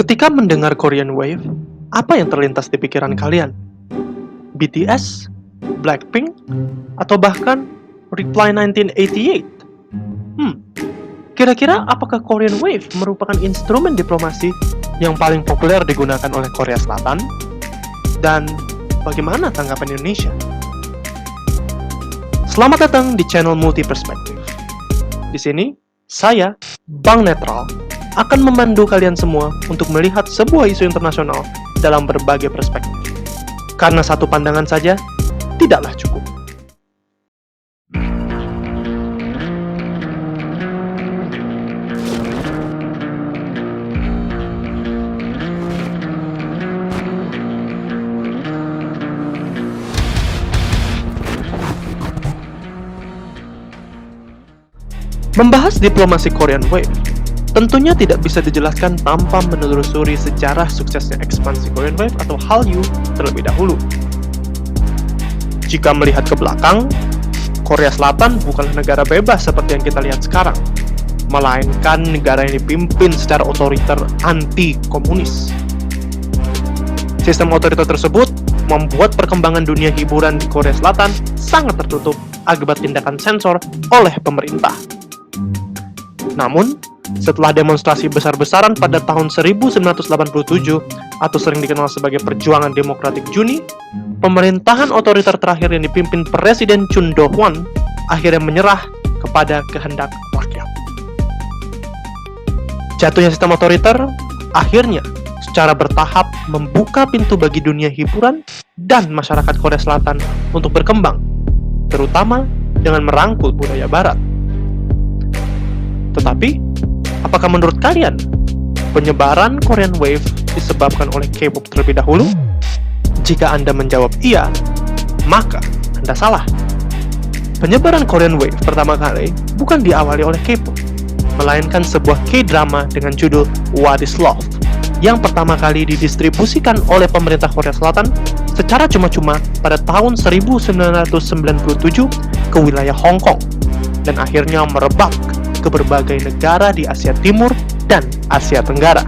Ketika mendengar Korean Wave, apa yang terlintas di pikiran kalian? BTS? Blackpink? Atau bahkan Reply 1988? Kira-kira apakah Korean Wave merupakan instrumen diplomasi yang paling populer digunakan oleh Korea Selatan? Dan bagaimana tanggapan Indonesia? Selamat datang di channel Multi Perspektif. Di sini, saya, Bang Netral, akan memandu kalian semua untuk melihat sebuah isu internasional dalam berbagai perspektif. Karena satu pandangan saja tidaklah cukup. Membahas diplomasi Korean Wave tentunya tidak bisa dijelaskan tanpa menelusuri sejarah suksesnya ekspansi Korean Wave atau Hallyu terlebih dahulu. Jika melihat ke belakang, Korea Selatan bukanlah negara bebas seperti yang kita lihat sekarang, melainkan negara yang dipimpin secara otoriter anti-komunis. Sistem otoriter tersebut membuat perkembangan dunia hiburan di Korea Selatan sangat tertutup akibat tindakan sensor oleh pemerintah. Namun, setelah demonstrasi besar-besaran pada tahun 1987 atau sering dikenal sebagai Perjuangan Demokratik Juni, pemerintahan otoriter terakhir yang dipimpin Presiden Chun Do-hwan akhirnya menyerah kepada kehendak rakyat. Jatuhnya sistem otoriter akhirnya secara bertahap membuka pintu bagi dunia hiburan dan masyarakat Korea Selatan untuk berkembang, terutama dengan merangkul budaya Barat. Tetapi, apakah menurut kalian penyebaran Korean Wave disebabkan oleh K-pop terlebih dahulu? Jika Anda menjawab iya, maka Anda salah. Penyebaran Korean Wave pertama kali bukan diawali oleh K-pop, melainkan sebuah K-drama dengan judul What is Love yang pertama kali didistribusikan oleh pemerintah Korea Selatan secara cuma-cuma pada tahun 1997 ke wilayah Hong Kong dan akhirnya merebak ke berbagai negara di Asia Timur dan Asia Tenggara.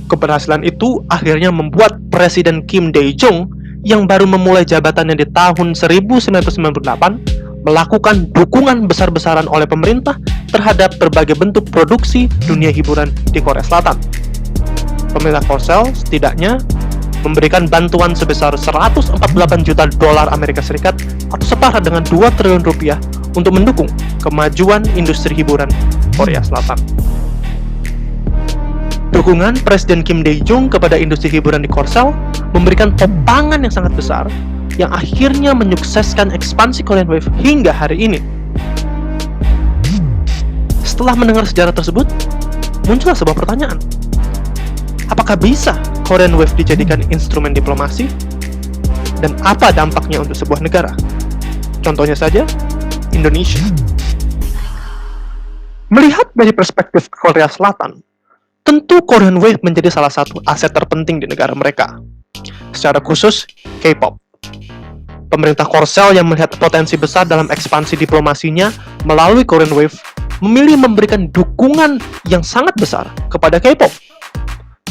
Keberhasilan itu akhirnya membuat Presiden Kim Dae-jung yang baru memulai jabatannya di tahun 1998 melakukan dukungan besar-besaran oleh pemerintah terhadap berbagai bentuk produksi dunia hiburan di Korea Selatan. Pemerintah Korsel setidaknya memberikan bantuan sebesar 148 juta dolar Amerika Serikat atau setara dengan 2 triliun rupiah untuk mendukung kemajuan industri hiburan Korea Selatan. Dukungan Presiden Kim Dae-jung kepada industri hiburan di Korsel memberikan topangan yang sangat besar yang akhirnya menyukseskan ekspansi Korean Wave hingga hari ini. Setelah mendengar sejarah tersebut, muncullah sebuah pertanyaan. Apakah bisa Korean Wave dijadikan instrumen diplomasi? Dan apa dampaknya untuk sebuah negara? Contohnya saja, Indonesia. Melihat dari perspektif Korea Selatan, tentu Korean Wave menjadi salah satu aset terpenting di negara mereka. Secara khusus, K-pop. Pemerintah Korsel yang melihat potensi besar dalam ekspansi diplomasinya melalui Korean Wave memilih memberikan dukungan yang sangat besar kepada K-pop.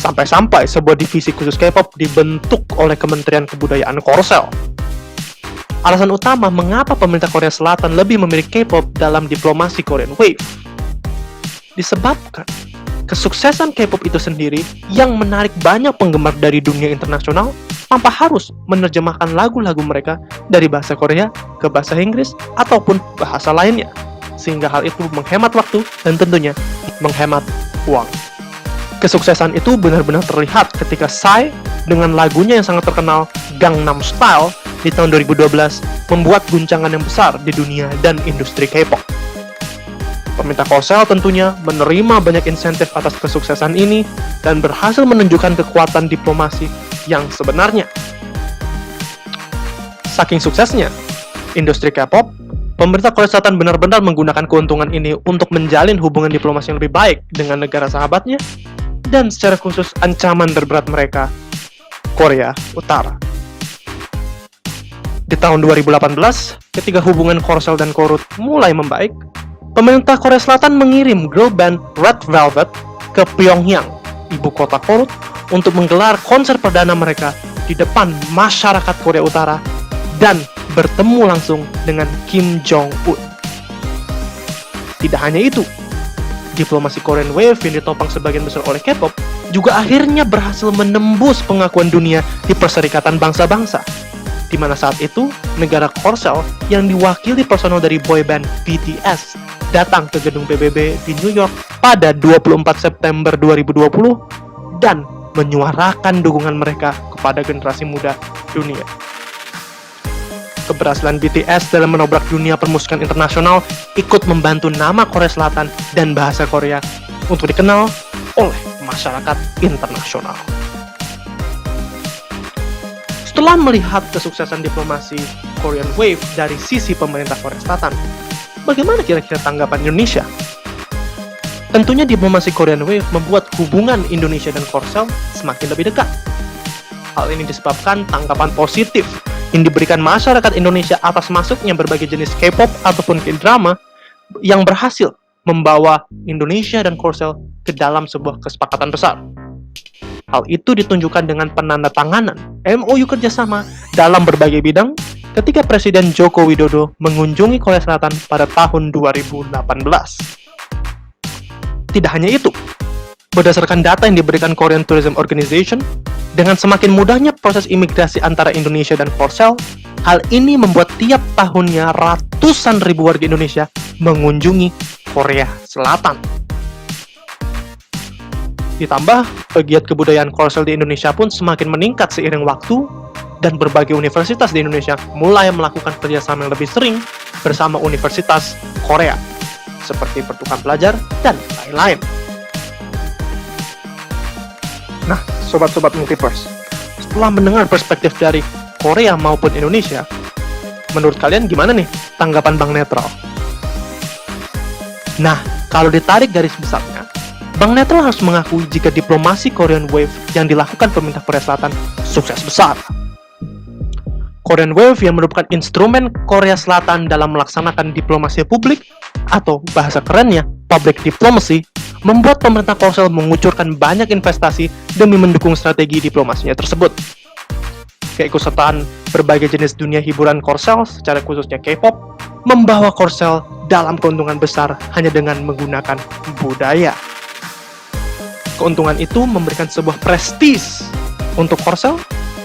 Sampai-sampai sebuah divisi khusus K-pop dibentuk oleh Kementerian Kebudayaan Korsel. Alasan utama mengapa pemerintah Korea Selatan lebih memilih K-pop dalam diplomasi Korean Wave disebabkan kesuksesan K-pop itu sendiri yang menarik banyak penggemar dari dunia internasional tanpa harus menerjemahkan lagu-lagu mereka dari bahasa Korea ke bahasa Inggris ataupun bahasa lainnya, sehingga hal itu menghemat waktu dan tentunya menghemat uang. Kesuksesan itu benar-benar terlihat ketika Psy dengan lagunya yang sangat terkenal Gangnam Style di tahun 2012 membuat guncangan yang besar di dunia dan industri K-pop. Pemerintah Korsel tentunya menerima banyak insentif atas kesuksesan ini dan berhasil menunjukkan kekuatan diplomasi yang sebenarnya. Saking suksesnya industri K-pop, pemerintah Korea Selatan benar-benar menggunakan keuntungan ini untuk menjalin hubungan diplomasi yang lebih baik dengan negara sahabatnya dan secara khusus ancaman terberat mereka, Korea Utara. Di tahun 2018, ketika hubungan Korsel dan Korut mulai membaik, pemerintah Korea Selatan mengirim girl band Red Velvet ke Pyongyang ibu kota Korut, untuk menggelar konser perdana mereka di depan masyarakat Korea Utara dan bertemu langsung dengan Kim Jong-un. Tidak hanya itu, diplomasi Korean Wave yang ditopang sebagian besar oleh K-pop juga akhirnya berhasil menembus pengakuan dunia di Perserikatan Bangsa-Bangsa, di mana saat itu negara Korsel yang diwakili personel dari boyband BTS datang ke gedung PBB di New York pada 24 September 2020 dan menyuarakan dukungan mereka kepada generasi muda dunia. Keberhasilan BTS dalam menobrak dunia permusikan internasional ikut membantu nama Korea Selatan dan bahasa Korea untuk dikenal oleh masyarakat internasional. Setelah melihat kesuksesan diplomasi Korean Wave dari sisi pemerintah Korea Selatan, bagaimana kira-kira tanggapan Indonesia? Tentunya diplomasi Korean Wave membuat hubungan Indonesia dan Korsel semakin lebih dekat. Hal ini disebabkan tanggapan positif yang diberikan masyarakat Indonesia atas masuknya berbagai jenis K-pop ataupun K-drama yang berhasil membawa Indonesia dan Korsel ke dalam sebuah kesepakatan besar. Hal itu ditunjukkan dengan penandatanganan MOU kerjasama dalam berbagai bidang ketika Presiden Joko Widodo mengunjungi Korea Selatan pada tahun 2018. Tidak hanya itu, berdasarkan data yang diberikan Korean Tourism Organization, dengan semakin mudahnya proses imigrasi antara Indonesia dan Korsel, hal ini membuat tiap tahunnya ratusan ribu warga Indonesia mengunjungi Korea Selatan. Ditambah, pegiat kebudayaan Korsel di Indonesia pun semakin meningkat seiring waktu, dan berbagai universitas di Indonesia mulai melakukan kerjasama yang lebih sering bersama Universitas Korea, seperti pertukaran pelajar dan lain-lain. Nah, sobat-sobat Multiverse, setelah mendengar perspektif dari Korea maupun Indonesia, menurut kalian gimana nih tanggapan Bank Netral? Nah, kalau ditarik garis besarnya, Bank Netral harus mengakui jika diplomasi Korean Wave yang dilakukan pemerintah Korea Selatan sukses besar. Korean Wave yang merupakan instrumen Korea Selatan dalam melaksanakan diplomasi publik, atau bahasa kerennya public diplomacy, membuat pemerintah Korsel mengucurkan banyak investasi demi mendukung strategi diplomasinya tersebut. Keikutsertaan berbagai jenis dunia hiburan Korsel, secara khususnya K-pop, membawa Korsel dalam keuntungan besar hanya dengan menggunakan budaya. Keuntungan itu memberikan sebuah prestis untuk Korsel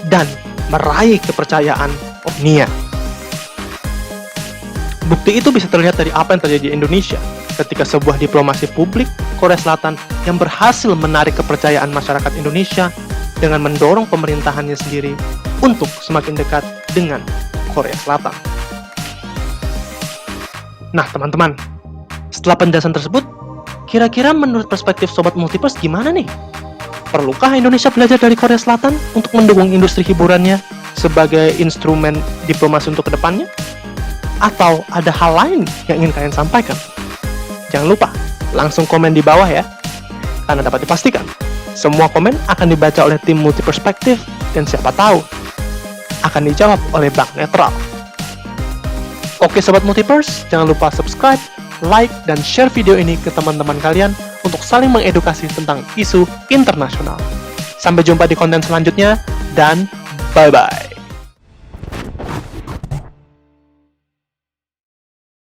dan meraih kepercayaan dunia. Bukti itu bisa terlihat dari apa yang terjadi di Indonesia ketika sebuah diplomasi publik Korea Selatan yang berhasil menarik kepercayaan masyarakat Indonesia dengan mendorong pemerintahannya sendiri untuk semakin dekat dengan Korea Selatan. Nah, teman-teman, setelah penjelasan tersebut, kira-kira menurut perspektif Sobat Multiverse gimana nih? Perlukah Indonesia belajar dari Korea Selatan untuk mendukung industri hiburannya sebagai instrumen diplomasi untuk kedepannya? Atau ada hal lain yang ingin kalian sampaikan? Jangan lupa, langsung komen di bawah ya. Karena dapat dipastikan, semua komen akan dibaca oleh tim Multiperspektif dan siapa tahu akan dijawab oleh Bank Netral. Oke Sobat Multiverse, jangan lupa subscribe, like, dan share video ini ke teman-teman kalian untuk saling mengedukasi tentang isu internasional. Sampai jumpa di konten selanjutnya, dan bye-bye.